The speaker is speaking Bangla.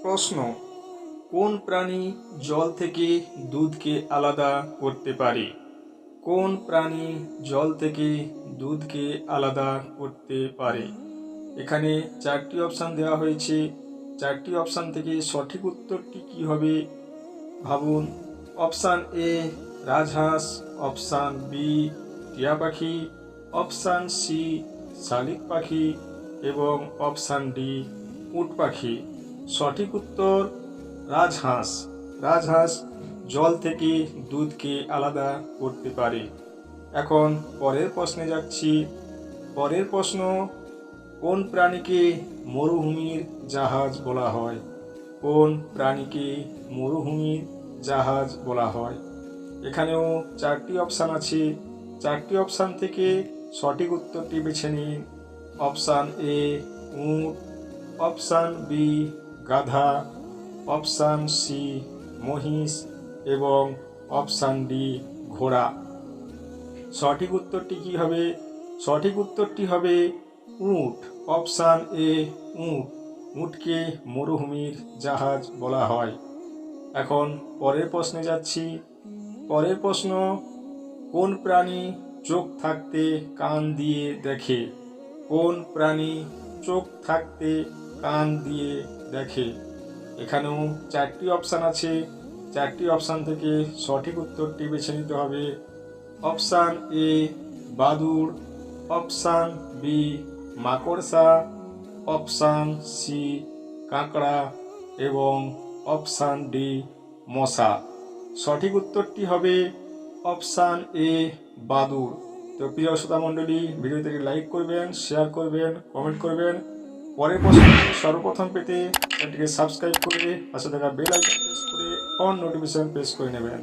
প্রশ্ন, কোন প্রাণী জল থেকে দুধকে আলাদা করতে পারে? কোন প্রাণী জল থেকে দুধকে আলাদা করতে পারে? এখানে চারটি অপশান দেওয়া হয়েছে। চারটি অপশান থেকে সঠিক উত্তরটি কী হবে ভাবুন। অপশান এ রাজহাঁস, অপশান বি টিয়া পাখি, অপশান সি শালিক পাখি এবং অপশান ডি উট পাখি। সঠিক উত্তর রাজহাঁস। রাজহাঁস জল থেকে দুধকে আলাদা করতে পারে। এখন পরের প্রশ্নে যাচ্ছি। পরের প্রশ্ন, কোন প্রাণীকে মরুভূমির জাহাজ বলা হয়? কোন প্রাণীকে মরুভূমির জাহাজ বলা হয়? এখানেও চারটি অপশান আছে। চারটি অপশান থেকে সঠিক উত্তরটি বেছে নিন। অপশান এ উট, অপশান বি গাধা, অপশান সি মহিষ এবং অপশান ডি ঘোড়া। সঠিক উত্তরটি কী হবে? সঠিক উত্তরটি হবে উট। অপশান এ উট। উটকে মরুভূমির জাহাজ বলা হয়। এখন পরের প্রশ্নে যাচ্ছি। পরের প্রশ্ন, কোন প্রাণী চোখ থাকতে কান দিয়ে দেখে? কোন প্রাণী চোখ থাকতে কান দিয়ে দেখে? এখানেও চারটি অপশান আছে। চারটি অপশান থেকে সঠিক উত্তরটি বেছে নিতে হবে। অপশান এ বাদুড়, অপশান বি মাকড়সা, অপশান সি কাঁকড়া এবং অপশান ডি মশা। সঠিক উত্তরটি হবে অপশান এ বাদুড়। তো প্রিয় শ্রোতা মণ্ডলী, ভিডিওটিকে লাইক করবেন, শেয়ার করবেন, কমেন্ট করবেন। পরের প্রশ্নটি সর্বপ্রথম পেতে চ্যানেলটিকে সাবস্ক্রাইব করে পাশে থাকা বেল আইকন প্রেস করে অন নোটিফিকেশন প্রেস করে নেবেন।